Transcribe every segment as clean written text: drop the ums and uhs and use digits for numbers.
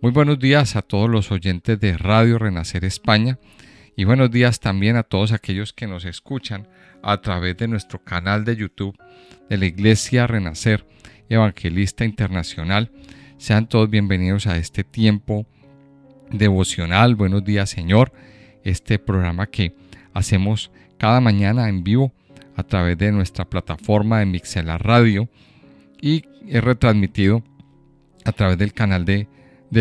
Muy buenos días a todos los oyentes de Radio Renacer España y buenos días también a todos aquellos que nos escuchan a través de nuestro canal de YouTube de la Iglesia Renacer Evangelista Internacional. Sean todos bienvenidos a este tiempo devocional. Buenos días, Señor. Este programa que hacemos cada mañana en vivo a través de nuestra plataforma de Mixelar Radio y es retransmitido a través del canal de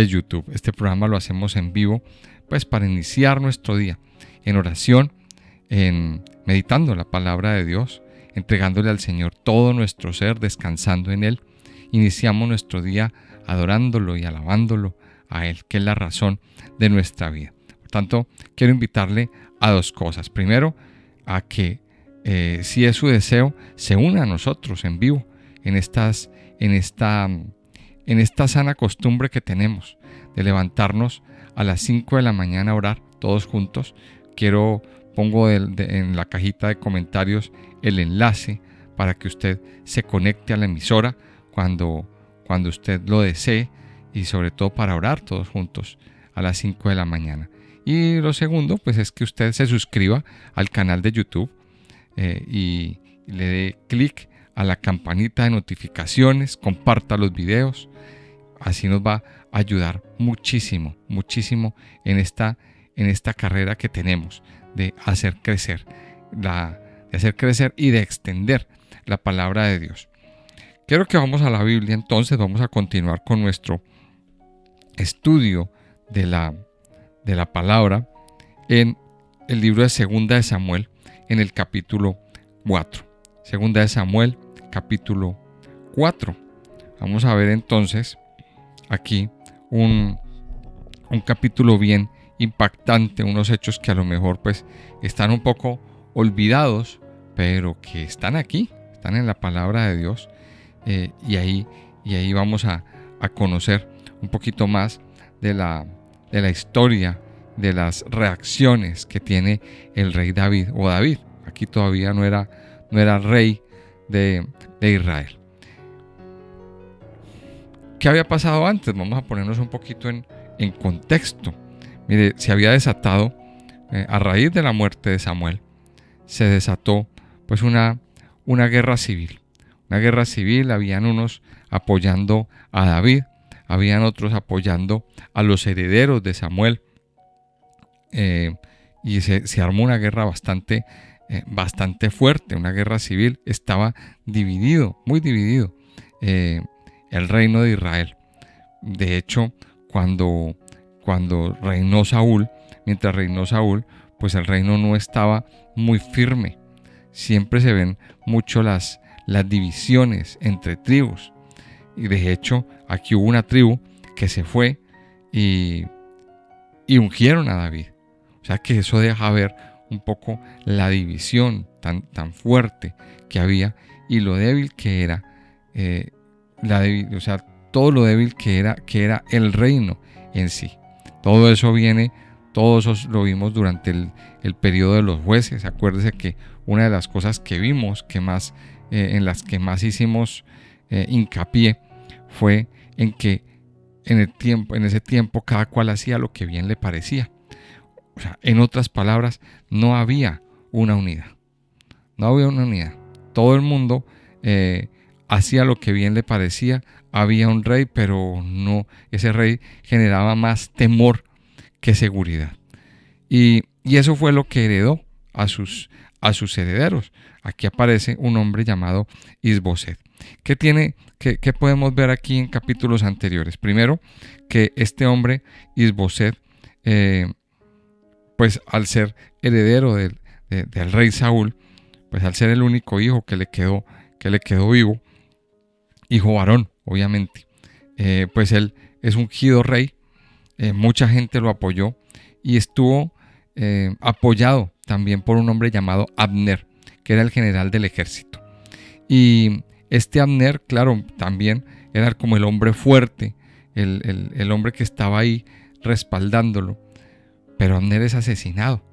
YouTube. Este programa lo hacemos en vivo, pues para iniciar nuestro día en oración, en meditando la palabra de Dios, entregándole al Señor todo nuestro ser, descansando en Él. Iniciamos nuestro día adorándolo y alabándolo a Él, que es la razón de nuestra vida. Por tanto, quiero invitarle a dos cosas. Primero, a que si es su deseo, se una a nosotros en vivo en esta sana costumbre que tenemos de levantarnos a las 5 de la mañana a orar todos juntos. Pongo en la cajita de comentarios el enlace para que usted se conecte a la emisora cuando usted lo desee y sobre todo para orar todos juntos a las 5 de la mañana. Y lo segundo, pues es que usted se suscriba al canal de YouTube y le dé clic a la campanita de notificaciones, comparta los videos. Así nos va a ayudar muchísimo, muchísimo en esta carrera que tenemos de hacer crecer y de extender la palabra de Dios. Quiero que vamos a la Biblia, entonces vamos a continuar con nuestro estudio de la palabra en el libro de Segunda de Samuel, en el capítulo 4. Segunda de Samuel, capítulo 4. Vamos a ver entonces aquí un capítulo bien impactante, unos hechos que a lo mejor pues están un poco olvidados, pero que están aquí, están en la palabra de Dios, y ahí vamos a conocer un poquito más de la historia, de las reacciones que tiene el rey David, o David. Aquí todavía no era rey de Israel. ¿Qué había pasado antes? Vamos a ponernos un poquito en contexto. Mire, se había desatado, a raíz de la muerte de Samuel, se desató pues una guerra civil. Una guerra civil, habían unos apoyando a David, habían otros apoyando a los herederos de Samuel, y se armó una guerra bastante fuerte, una guerra civil. Estaba dividido, muy dividido, el reino de Israel. De hecho, cuando reinó Saúl, mientras reinó Saúl, pues el reino no estaba muy firme. Siempre se ven mucho las divisiones entre tribus. Y de hecho, aquí hubo una tribu que se fue y ungieron a David. O sea que eso deja ver un poco la división tan fuerte que había y lo débil que era, todo lo débil que era el reino en sí. Todo eso lo vimos durante el periodo de los jueces. Acuérdese que una de las cosas que vimos, en las que más hicimos hincapié, fue en que en ese tiempo cada cual hacía lo que bien le parecía. O sea, en otras palabras, no había una unidad. No había una unidad. Todo el mundo hacía lo que bien le parecía. Había un rey, pero no, ese rey generaba más temor que seguridad. Y eso fue lo que heredó a sus herederos. Aquí aparece un hombre llamado Isboset. ¿Qué podemos ver aquí en capítulos anteriores? Primero, que este hombre Isboset, pues al ser heredero del rey Saúl, pues al ser el único hijo que le quedó vivo, hijo varón, obviamente, pues él es ungido rey. Mucha gente lo apoyó y estuvo apoyado también por un hombre llamado Abner, que era el general del ejército. Y este Abner, claro, también era como el hombre fuerte, el hombre que estaba ahí respaldándolo. Pero Abner es asesinado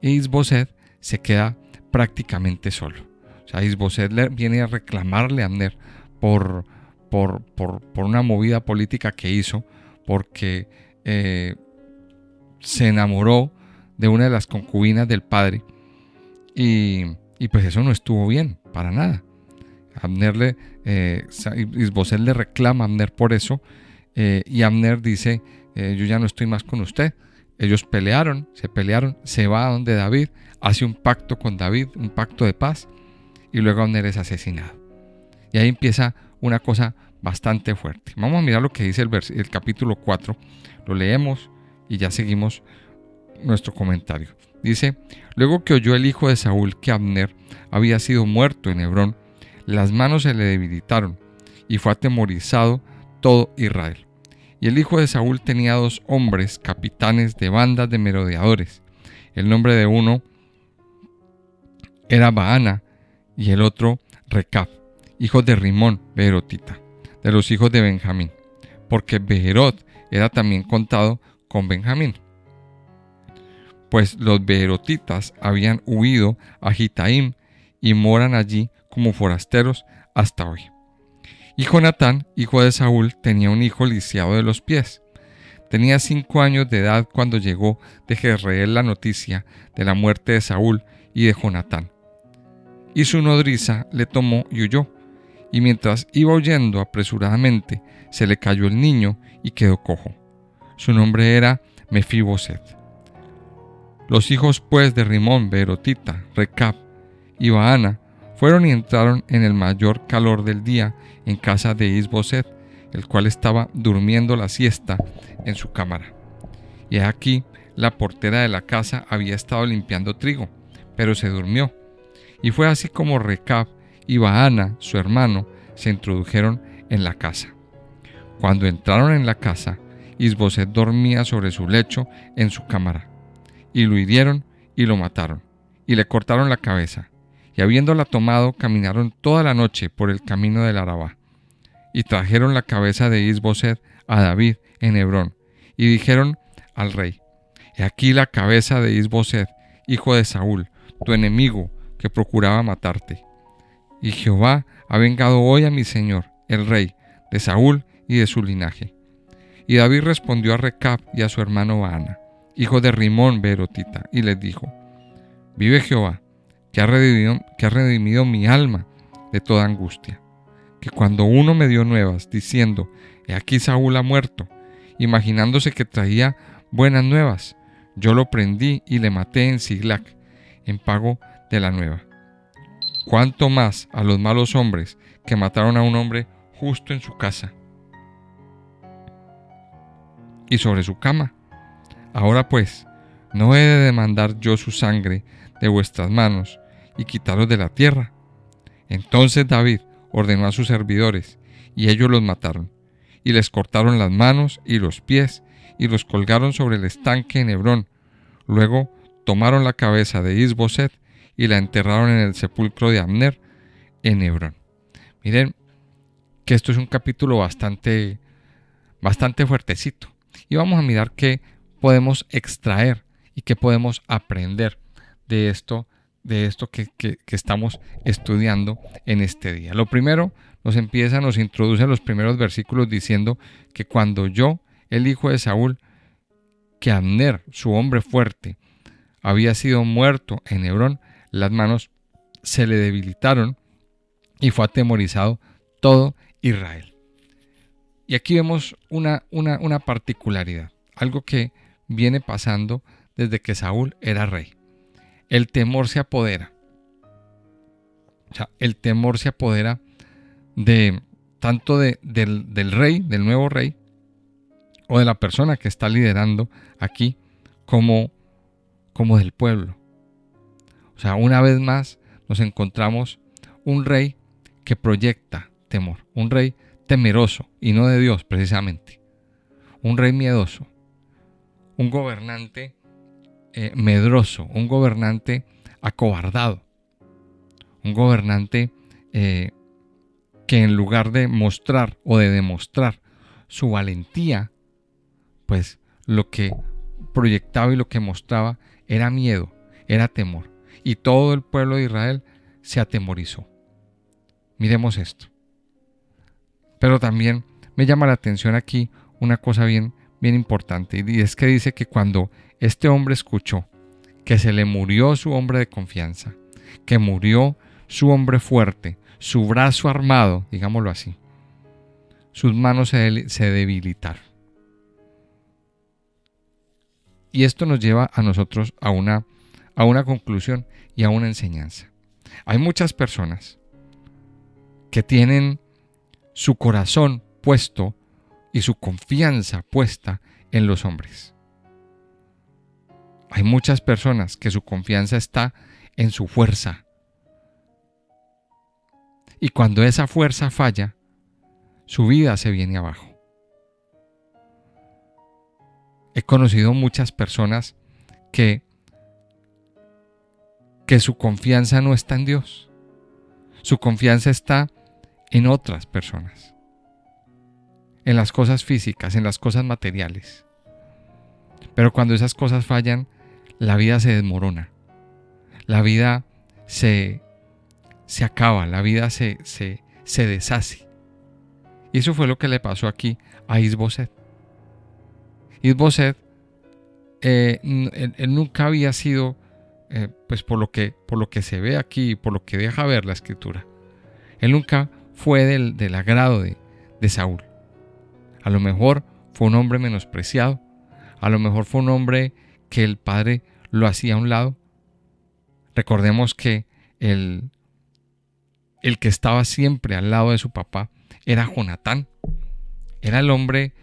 e Isboset se queda prácticamente solo. O sea, Isboset viene a reclamarle a Abner por una movida política que hizo, porque se enamoró de una de las concubinas del padre y pues eso no estuvo bien, para nada. Isboset le reclama a Abner por eso, y Abner dice, yo ya no estoy más con usted. Ellos se pelearon, se va a donde David, hace un pacto con David, un pacto de paz, y luego Abner es asesinado. Y ahí empieza una cosa bastante fuerte. Vamos a mirar lo que dice el capítulo 4, lo leemos y ya seguimos nuestro comentario. Dice, luego que oyó el hijo de Saúl que Abner había sido muerto en Hebrón, las manos se le debilitaron y fue atemorizado todo Israel. Y el hijo de Saúl tenía 2 hombres, capitanes de bandas de merodeadores. El nombre de uno era Baana y el otro Recab, hijos de Rimón, beerotita, de los hijos de Benjamín, porque Beerot era también contado con Benjamín. Pues los beerotitas habían huido a Gitaim y moran allí como forasteros hasta hoy. Y Jonatán, hijo de Saúl, tenía un hijo lisiado de los pies. Tenía 5 años de edad cuando llegó de Jezreel la noticia de la muerte de Saúl y de Jonatán. Y su nodriza le tomó y huyó, y mientras iba huyendo apresuradamente, se le cayó el niño y quedó cojo. Su nombre era Mefiboset. Los hijos pues de Rimón, beerotita, Recab y Baana fueron y entraron en el mayor calor del día en casa de Isboset, el cual estaba durmiendo la siesta en su cámara. Y aquí la portera de la casa había estado limpiando trigo, pero se durmió. Y fue así como Recab y Baana, su hermano, se introdujeron en la casa. Cuando entraron en la casa, Isboset dormía sobre su lecho en su cámara. Y lo hirieron y lo mataron, y le cortaron la cabeza. Y habiéndola tomado, caminaron toda la noche por el camino del Arabá. Y trajeron la cabeza de Isboset a David en Hebrón, y dijeron al rey, he aquí la cabeza de Isboset, hijo de Saúl, tu enemigo, que procuraba matarte. Y Jehová ha vengado hoy a mi señor, el rey, de Saúl y de su linaje. Y David respondió a Recab y a su hermano Baana, hijo de Rimón beerotita, y les dijo, vive Jehová, que ha redimido mi alma de toda angustia, que cuando uno me dio nuevas, diciendo, he aquí Saúl ha muerto, imaginándose que traía buenas nuevas, yo lo prendí y le maté en Siglac, en pago de la nueva. Cuánto más a los malos hombres que mataron a un hombre justo en su casa y sobre su cama. Ahora pues, ¿no he de demandar yo su sangre de vuestras manos y quitaros de la tierra? Entonces David ordenó a sus servidores, y ellos los mataron, y les cortaron las manos y los pies, y los colgaron sobre el estanque en Hebrón. Luego tomaron la cabeza de Isboset y la enterraron en el sepulcro de Abner en Hebrón. Miren que esto es un capítulo bastante fuertecito. Y vamos a mirar qué podemos extraer y qué podemos aprender de esto que estamos estudiando en este día. Lo primero, nos introduce en los primeros versículos diciendo que cuando oyó el hijo de Saúl que Abner, su hombre fuerte, había sido muerto en Hebrón, las manos se le debilitaron y fue atemorizado todo Israel. Y aquí vemos una particularidad, algo que viene pasando desde que Saúl era rey. El temor se apodera. O sea, el temor se apodera tanto del rey, del nuevo rey, o de la persona que está liderando aquí, como del pueblo. O sea, una vez más nos encontramos un rey que proyecta temor, un rey temeroso y no de Dios precisamente, un rey miedoso, un gobernante medroso, un gobernante acobardado, un gobernante que en lugar de mostrar o de demostrar su valentía, pues lo que proyectaba y lo que mostraba era miedo, era temor. Y todo el pueblo de Israel se atemorizó. Miremos esto. Pero también me llama la atención aquí una cosa bien importante, y es que dice que cuando este hombre escuchó que se le murió su hombre de confianza, que murió su hombre fuerte, su brazo armado, digámoslo así, sus manos se debilitaron. Y esto nos lleva a nosotros a una conclusión y a una enseñanza. Hay muchas personas que tienen su corazón puesto y su confianza puesta en los hombres. Hay muchas personas que su confianza está en su fuerza. Y cuando esa fuerza falla, su vida se viene abajo. He conocido muchas personas que su confianza no está en Dios. Su confianza está en otras personas, en las cosas físicas, en las cosas materiales. Pero cuando esas cosas fallan, la vida se desmorona, la vida se acaba, la vida se deshace. Y eso fue lo que le pasó aquí a Is-Boset. Is-Boset, él nunca había sido, pues por lo que se ve aquí, por lo que deja ver la escritura, él nunca fue del agrado de Saúl. A lo mejor fue un hombre menospreciado, a lo mejor fue un hombre que el padre lo hacía a un lado. Recordemos que el que estaba siempre al lado de su papá era Jonatán. Era el hombre,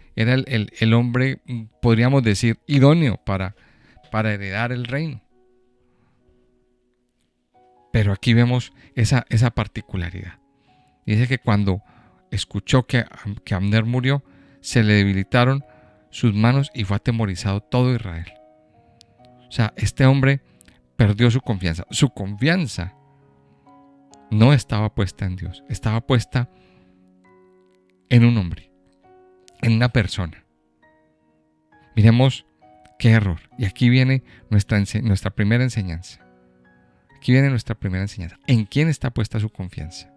podríamos decir, idóneo para heredar el reino. Pero aquí vemos esa particularidad. Dice que cuando escuchó que Abner murió, se le debilitaron sus manos y fue atemorizado todo Israel. O sea, este hombre perdió su confianza. Su confianza no estaba puesta en Dios, estaba puesta en un hombre, en una persona. Miremos qué error. Y aquí viene nuestra primera enseñanza. Aquí viene nuestra primera enseñanza. ¿En quién está puesta su confianza?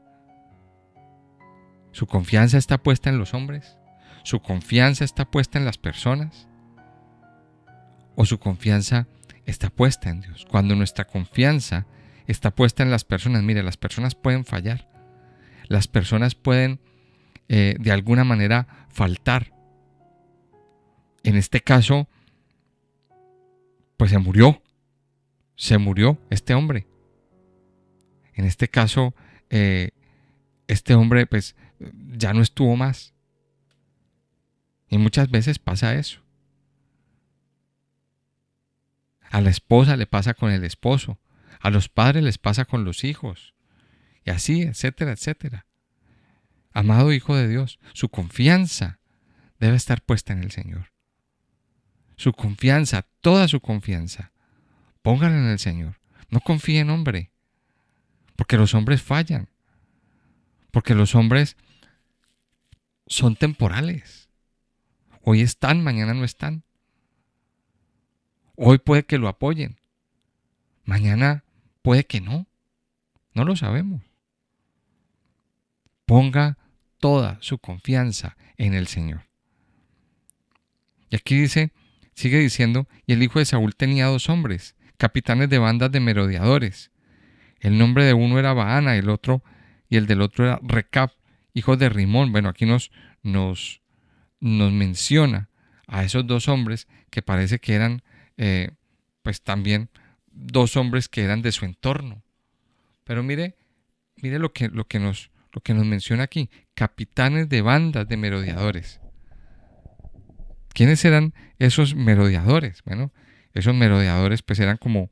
¿Su confianza está puesta en los hombres? ¿Su confianza está puesta en las personas? ¿O su confianza está puesta en Dios? Cuando nuestra confianza está puesta en las personas, mire, las personas pueden fallar. Las personas pueden de alguna manera faltar. En este caso, pues se murió este hombre. En este caso, este hombre pues ya no estuvo más. Y muchas veces pasa eso. A la esposa le pasa con el esposo, a los padres les pasa con los hijos, y así, etcétera, etcétera. Amado hijo de Dios, su confianza debe estar puesta en el Señor. Su confianza, toda su confianza, póngala en el Señor. No confíe en hombre, porque los hombres fallan, porque los hombres son temporales. Hoy están, mañana no están. Hoy puede que lo apoyen, mañana puede que no. No lo sabemos. Ponga toda su confianza en el Señor. Y aquí sigue diciendo, y el hijo de Saúl tenía 2 hombres, capitanes de bandas de merodeadores. El nombre de uno era Baana, y el del otro era Recab, hijo de Rimón. Bueno, aquí nos menciona a esos 2 hombres que parece que eran pues también 2 hombres que eran de su entorno. Pero mire lo que nos menciona aquí, capitanes de bandas de merodeadores. ¿Quiénes eran esos merodeadores? Bueno, esos merodeadores pues eran como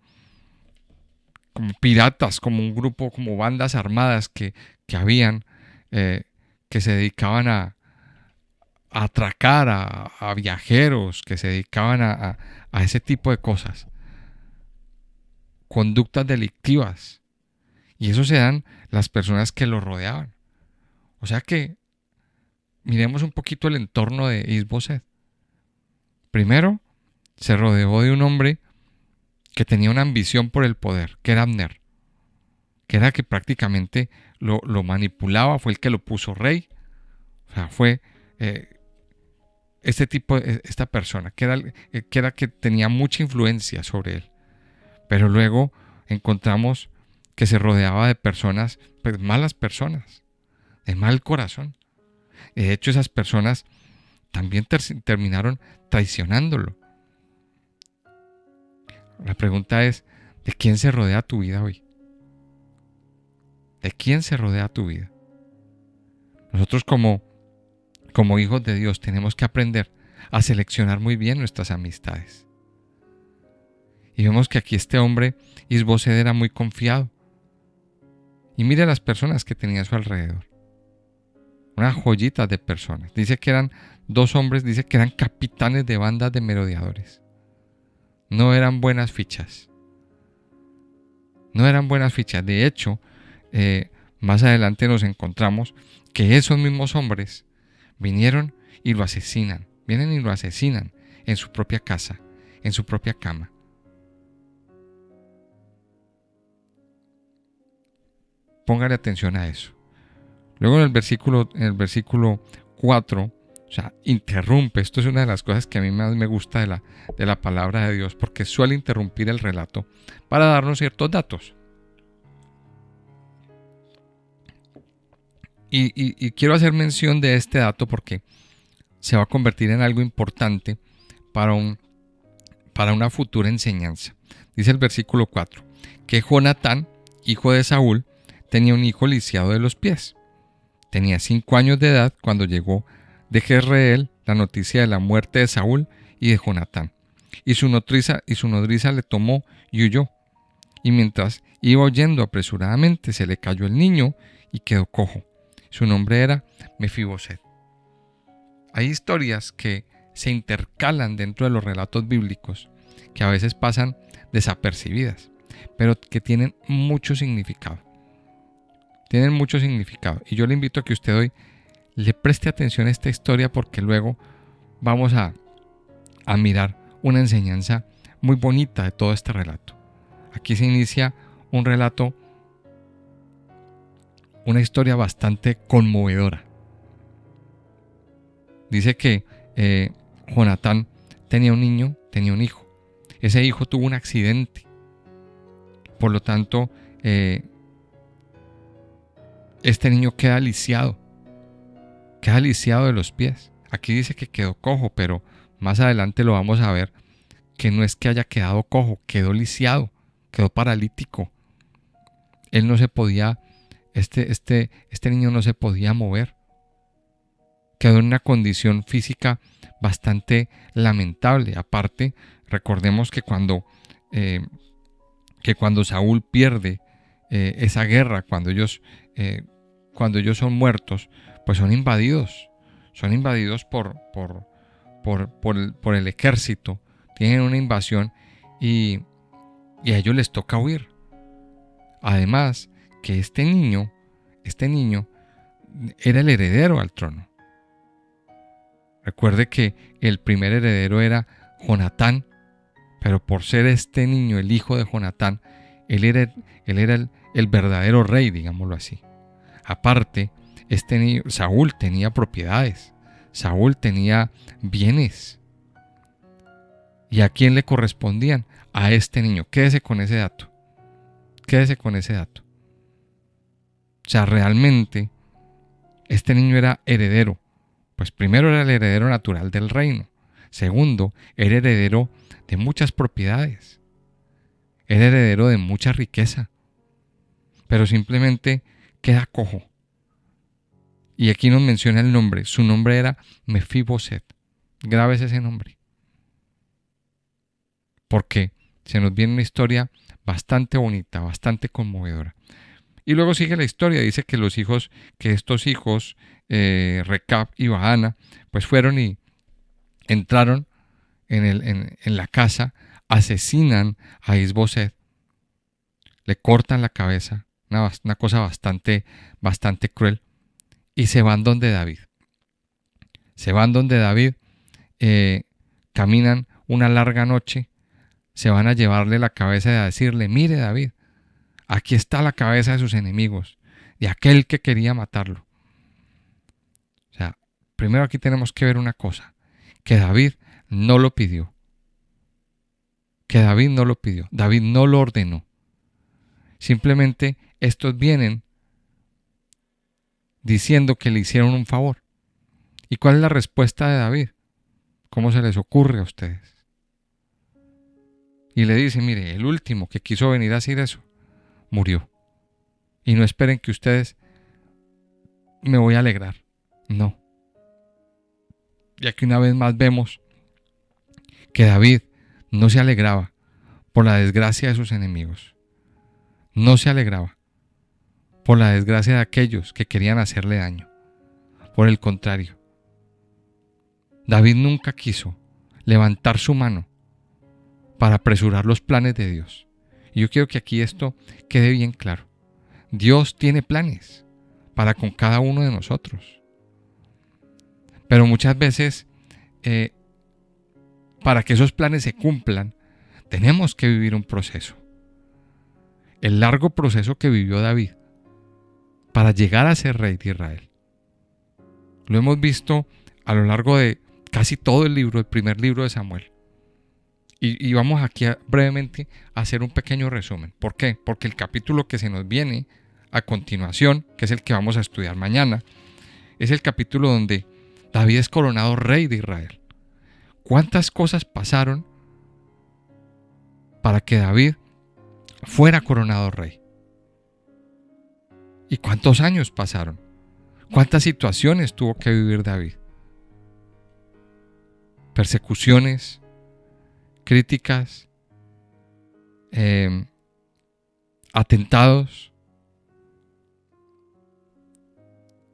piratas, como un grupo, como bandas armadas que habían, que se dedicaban a atracar a viajeros, que se dedicaban a ese tipo de cosas, conductas delictivas. Y esos eran las personas que lo rodeaban. O sea que miremos un poquito el entorno de Is-Boset. Primero, se rodeó de un hombre que tenía una ambición por el poder, que era Abner, que era que prácticamente lo manipulaba, fue el que lo puso rey. O sea, esta persona, que tenía mucha influencia sobre él. Pero luego encontramos que se rodeaba de personas, pues malas personas, de mal corazón. De hecho, esas personas también terminaron traicionándolo. La pregunta es, ¿de quién se rodea tu vida hoy? ¿De quién se rodea tu vida? Nosotros como hijos de Dios tenemos que aprender a seleccionar muy bien nuestras amistades. Y vemos que aquí este hombre, Isbosed, era muy confiado. Y mire las personas que tenía a su alrededor. Una joyita de personas. Dice que eran 2 hombres, dice que eran capitanes de bandas de merodeadores. No eran buenas fichas. No eran buenas fichas. De hecho, más adelante nos encontramos que esos mismos hombres vinieron y lo asesinan. Vienen y lo asesinan en su propia casa, en su propia cama. Póngale atención a eso. Luego en el versículo 4, o sea, interrumpe. Esto es una de las cosas que a mí más me gusta de la palabra de Dios, porque suele interrumpir el relato para darnos ciertos datos. Y quiero hacer mención de este dato porque se va a convertir en algo importante para una futura enseñanza. Dice el versículo 4, que Jonatán, hijo de Saúl, tenía un hijo lisiado de los pies. Tenía 5 años de edad cuando llegó de Jezreel la noticia de la muerte de Saúl y de Jonatán. Y su nodriza le tomó y huyó. Y mientras iba huyendo apresuradamente, se le cayó el niño y quedó cojo. Su nombre era Mefiboset. Hay historias que se intercalan dentro de los relatos bíblicos, que a veces pasan desapercibidas, pero que tienen mucho significado. Tienen mucho significado. Y yo le invito a que usted hoy le preste atención a esta historia, porque luego vamos a mirar una enseñanza muy bonita de todo este relato. Aquí se inicia un relato, una historia bastante conmovedora. Dice que Jonatán tenía un hijo. Ese hijo tuvo un accidente. Por lo tanto, este niño queda lisiado de los pies. Aquí dice que quedó cojo, pero más adelante lo vamos a ver que no es que haya quedado cojo, quedó lisiado, quedó paralítico. Él no se podía, este niño no se podía mover. Quedó en una condición física bastante lamentable. Aparte, recordemos que cuando Saúl pierde esa guerra, cuando ellos son muertos, pues son invadidos por el ejército. Tienen una invasión y a ellos les toca huir. Además, que este niño era el heredero al trono. Recuerde que el primer heredero era Jonatán, pero por ser este niño el hijo de Jonatán, él era el verdadero rey, digámoslo así. Aparte, este niño, Saúl tenía propiedades, Saúl tenía bienes. ¿Y a quién le correspondían? A este niño. Quédese con ese dato. O sea, realmente este niño era heredero. Pues primero era el heredero natural del reino. Segundo, era heredero de muchas propiedades. Era heredero de mucha riqueza. Pero simplemente queda cojo. Y aquí nos menciona el nombre. Su nombre era Mefiboset. Grábese ese nombre. Porque se nos viene una historia bastante bonita, bastante conmovedora. Y luego sigue la historia. Dice que estos hijos, Recab y Baana, pues fueron y entraron en la casa, asesinan a Isboset, le cortan la cabeza, una cosa bastante cruel, y se van donde David. Caminan una larga noche, se van a llevarle la cabeza y a decirle: mire, David, aquí está la cabeza de sus enemigos, de aquel que quería matarlo. O sea, primero aquí tenemos que ver una cosa, que David no lo pidió. Que David no lo pidió. David no lo ordenó. Simplemente estos vienen diciendo que le hicieron un favor. ¿Y cuál es la respuesta de David? ¿Cómo se les ocurre a ustedes? Y le dice, mire, el último que quiso venir a decir eso, murió. Y no esperen que ustedes me voy a alegrar. No. Ya que una vez más vemos que David no se alegraba por la desgracia de sus enemigos. No se alegraba por la desgracia de aquellos que querían hacerle daño. Por el contrario, David nunca quiso levantar su mano para apresurar los planes de Dios. Y yo quiero que aquí esto quede bien claro. Dios tiene planes para con cada uno de nosotros. Pero muchas veces, para que esos planes se cumplan, tenemos que vivir un proceso. El largo proceso que vivió David para llegar a ser rey de Israel. Lo hemos visto a lo largo de casi todo el libro, el primer libro de Samuel. Y vamos aquí brevemente a hacer un pequeño resumen. ¿Por qué? Porque el capítulo que se nos viene a continuación, que es el que vamos a estudiar mañana, es el capítulo donde David es coronado rey de Israel. ¿Cuántas cosas pasaron para que David fuera coronado rey? ¿Y cuántos años pasaron? ¿Cuántas situaciones tuvo que vivir David? Persecuciones, críticas, atentados,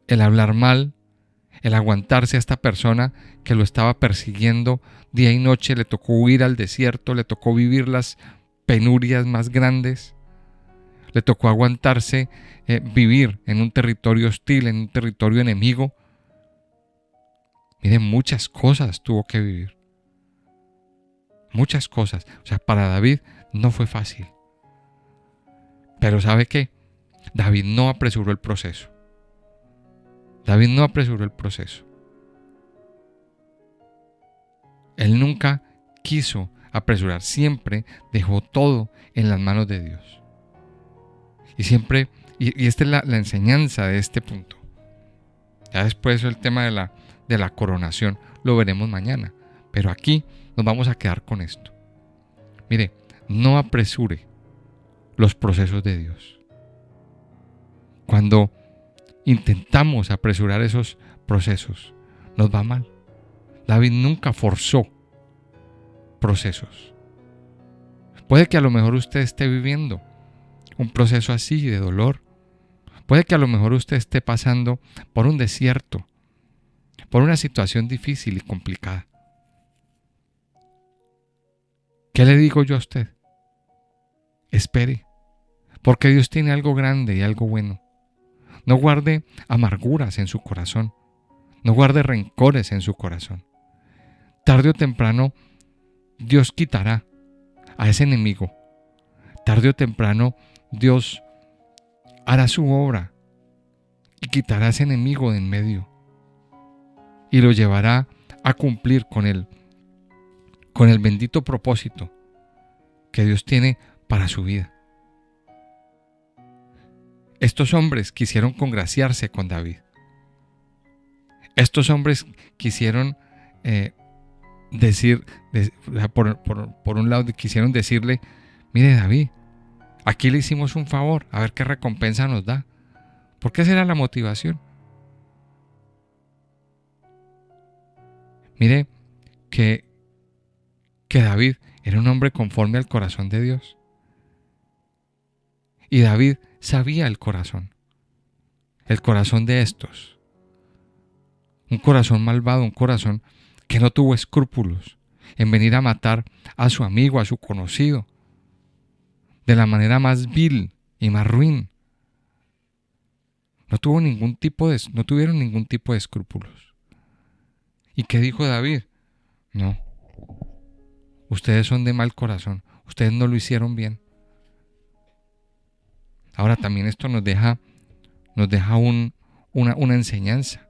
el hablar mal, el aguantarse a esta persona que lo estaba persiguiendo día y noche, le tocó huir al desierto, le tocó vivir las penurias más grandes, le tocó aguantarse, vivir en un territorio hostil, en un territorio enemigo. Miren, muchas cosas tuvo que vivir. Muchas cosas. O sea, para David no fue fácil. Pero ¿sabe qué? David no apresuró el proceso. David no apresuró el proceso. Él nunca quiso apresurar. Siempre dejó todo en las manos de Dios. Y siempre, y esta es la enseñanza de este punto. Ya después el tema de la coronación lo veremos mañana. Pero aquí nos vamos a quedar con esto. Mire, no apresure los procesos de Dios. Cuando intentamos apresurar esos procesos, nos va mal. David nunca forzó procesos. Puede que a lo mejor usted esté viviendo un proceso así de dolor. Puede que a lo mejor usted esté pasando por un desierto, por una situación difícil y complicada. ¿Qué le digo yo a usted? Espere, porque Dios tiene algo grande y algo bueno. No guarde amarguras en su corazón. No guarde rencores en su corazón. Tarde o temprano, Dios quitará a ese enemigo. Tarde o temprano, Dios hará su obra y quitará a ese enemigo de en medio. Y lo llevará a cumplir con el bendito propósito que Dios tiene para su vida. Estos hombres quisieron congraciarse con David. Estos hombres quisieron por un lado, quisieron decirle, mire David, aquí le hicimos un favor, a ver qué recompensa nos da. ¿Por qué será la motivación? Mire que David era un hombre conforme al corazón de Dios. Y David sabía el corazón de estos. Un corazón malvado, un corazón que no tuvo escrúpulos en venir a matar a su amigo, a su conocido, de la manera más vil y más ruin. No tuvieron ningún tipo de escrúpulos. ¿Y qué dijo David? No, ustedes son de mal corazón, ustedes no lo hicieron bien. Ahora también esto nos deja una enseñanza.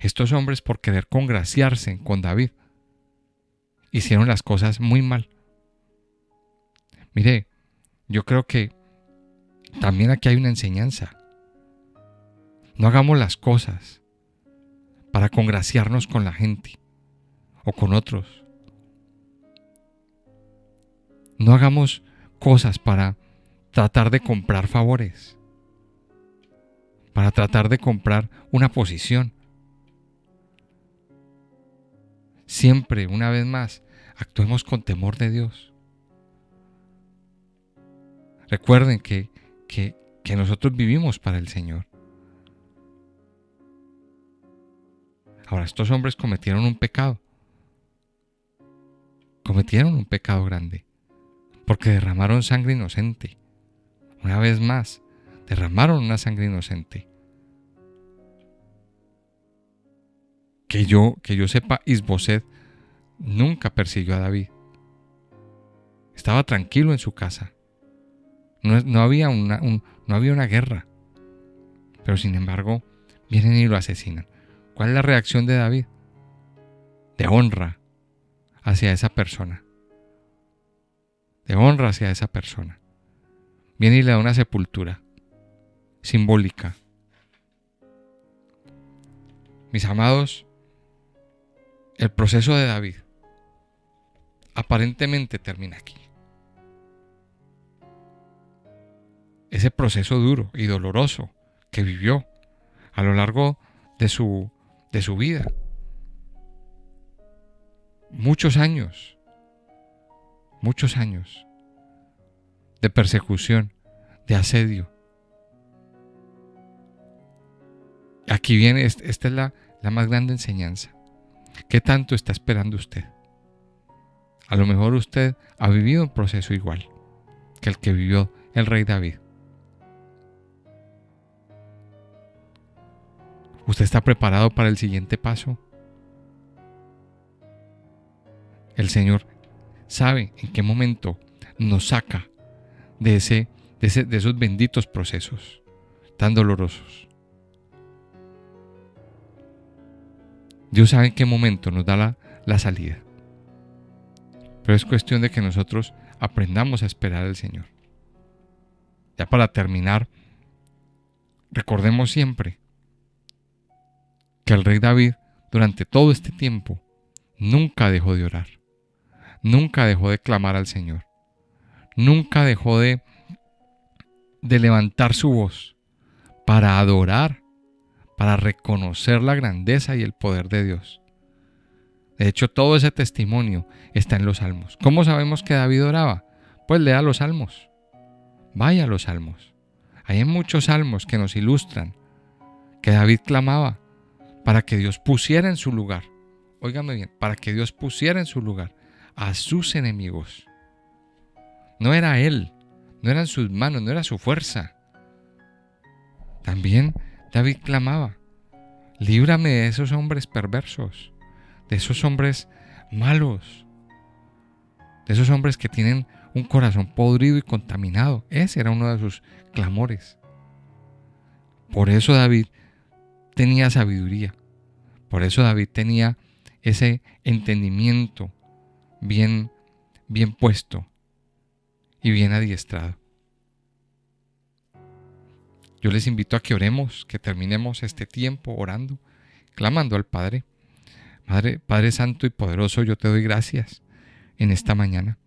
Estos hombres, por querer congraciarse con David, hicieron las cosas muy mal. Mire, yo creo que también aquí hay una enseñanza. No hagamos las cosas para congraciarnos con la gente o con otros. No hagamos cosas para tratar de comprar favores, para tratar de comprar una posición. Siempre, una vez más, actuemos con temor de Dios. Recuerden que nosotros vivimos para el Señor. Ahora, estos hombres cometieron un pecado. Cometieron un pecado grande, porque derramaron sangre inocente. Una vez más, derramaron una sangre inocente. Que yo sepa, Isboset nunca persiguió a David. Estaba tranquilo en su casa. No había una guerra. Pero sin embargo, vienen y lo asesinan. ¿Cuál es la reacción de David? De honra hacia esa persona. De honra hacia esa persona. Viene y le da una sepultura simbólica. Mis amados, el proceso de David aparentemente termina aquí. Ese proceso duro y doloroso que vivió a lo largo de su vida. Muchos años de persecución, de asedio. Aquí viene, esta es la más grande enseñanza. ¿Qué tanto está esperando usted? A lo mejor usted ha vivido un proceso igual que el que vivió el rey David. ¿Usted está preparado para el siguiente paso? El Señor sabe en qué momento nos saca de esos benditos procesos tan dolorosos. Dios sabe en qué momento nos da la salida. Pero es cuestión de que nosotros aprendamos a esperar al Señor. Ya para terminar, recordemos siempre que el rey David, durante todo este tiempo, nunca dejó de orar. Nunca dejó de clamar al Señor. Nunca dejó de levantar su voz para adorar, para reconocer la grandeza y el poder de Dios. De hecho, todo ese testimonio está en los Salmos. ¿Cómo sabemos que David oraba? Pues lea los Salmos. Vaya a los Salmos. Hay muchos salmos que nos ilustran que David clamaba para que Dios pusiera en su lugar, óigame bien, para que Dios pusiera en su lugar a sus enemigos. No era él, no eran sus manos, no era su fuerza. También David clamaba: líbrame de esos hombres perversos, de esos hombres malos, de esos hombres que tienen un corazón podrido y contaminado. Ese era uno de sus clamores. Por eso David tenía sabiduría. Por eso David tenía ese entendimiento bien puesto y bien adiestrado. Yo les invito a que oremos, que terminemos este tiempo orando, clamando al Padre. Padre Santo y Poderoso, yo te doy gracias en esta mañana.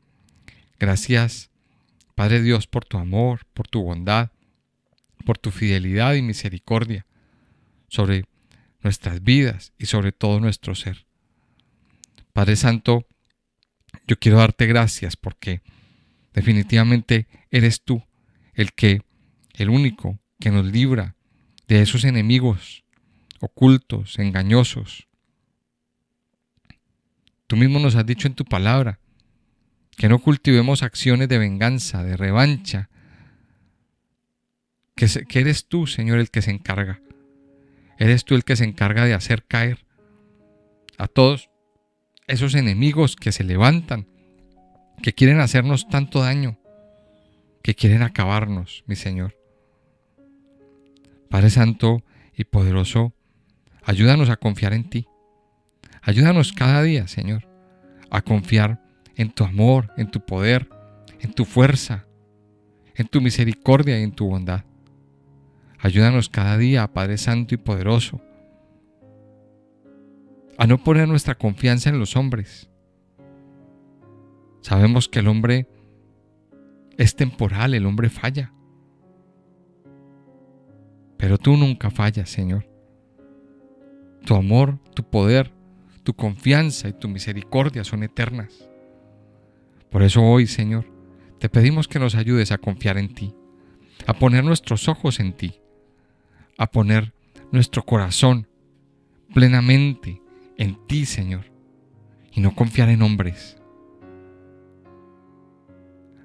Gracias, Padre Dios, por tu amor, por tu bondad, por tu fidelidad y misericordia sobre nuestras vidas y sobre todo nuestro ser. Padre Santo, yo quiero darte gracias porque definitivamente eres tú el único que nos libra de esos enemigos ocultos, engañosos. Tú mismo nos has dicho en tu palabra que no cultivemos acciones de venganza, de revancha, que eres tú, Señor, el que se encarga. Eres tú el que se encarga de hacer caer a todos esos enemigos que se levantan, que quieren hacernos tanto daño, que quieren acabarnos, mi Señor. Padre Santo y Poderoso, Ayúdanos a confiar en ti. Ayúdanos cada día, Señor, a confiar en tu amor, en tu poder, en tu fuerza, en tu misericordia y en tu bondad. Ayúdanos cada día, Padre Santo y poderoso, a no poner nuestra confianza en los hombres. Sabemos que el hombre es temporal, el hombre falla. Pero tú nunca fallas, Señor. Tu amor, tu poder, tu confianza y tu misericordia son eternas. Por eso hoy, Señor, te pedimos que nos ayudes a confiar en ti, a poner nuestros ojos en ti, a poner nuestro corazón plenamente en ti, Señor, y no confiar en hombres.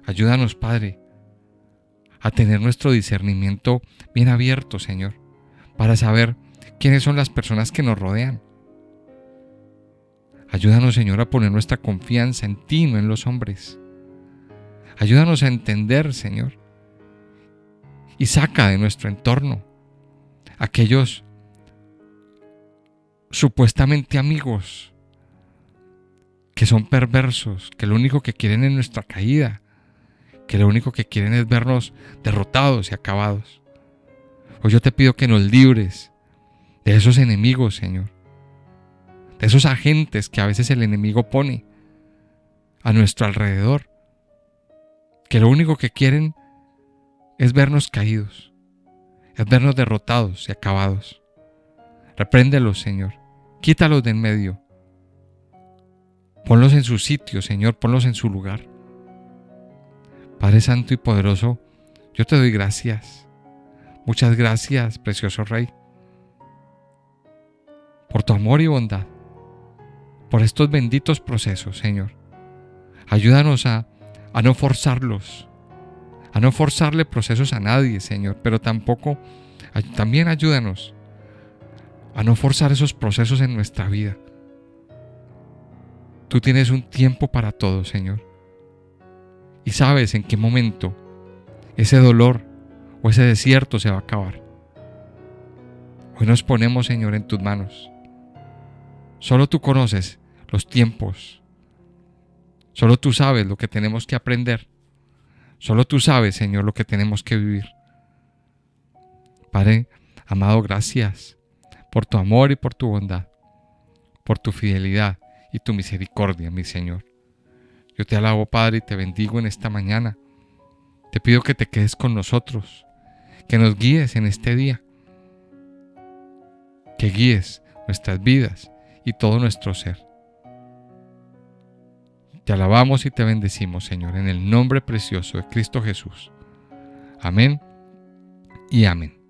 Ayúdanos, Padre, a tener nuestro discernimiento bien abierto, Señor, para saber quiénes son las personas que nos rodean. Ayúdanos, Señor, a poner nuestra confianza en ti, no en los hombres. Ayúdanos a entender, Señor, y saca de nuestro entorno aquellos supuestamente amigos que son perversos, que lo único que quieren es nuestra caída, que lo único que quieren es vernos derrotados y acabados. Hoy yo te pido que nos libres de esos enemigos, Señor, de esos agentes que a veces el enemigo pone a nuestro alrededor, que lo único que quieren es vernos caídos, es vernos derrotados y acabados. Repréndelos, Señor, quítalos de en medio, ponlos en su sitio, Señor, ponlos en su lugar. Padre Santo y poderoso, yo te doy gracias. Muchas gracias, precioso Rey, por tu amor y bondad, por estos benditos procesos, Señor. Ayúdanos a no forzarlos, a no forzarle procesos a nadie, Señor, pero también ayúdanos a no forzar esos procesos en nuestra vida. Tú tienes un tiempo para todo, Señor, y sabes en qué momento ese dolor o ese desierto se va a acabar. Hoy nos ponemos, Señor, en tus manos. Solo tú conoces los tiempos. Solo tú sabes lo que tenemos que aprender. Solo tú sabes, Señor, lo que tenemos que vivir. Padre amado, gracias por tu amor y por tu bondad, por tu fidelidad y tu misericordia, mi Señor. Yo te alabo, Padre, y te bendigo en esta mañana. Te pido que te quedes con nosotros, que nos guíes en este día, que guíes nuestras vidas y todo nuestro ser. Te alabamos y te bendecimos, Señor, en el nombre precioso de Cristo Jesús. Amén y amén.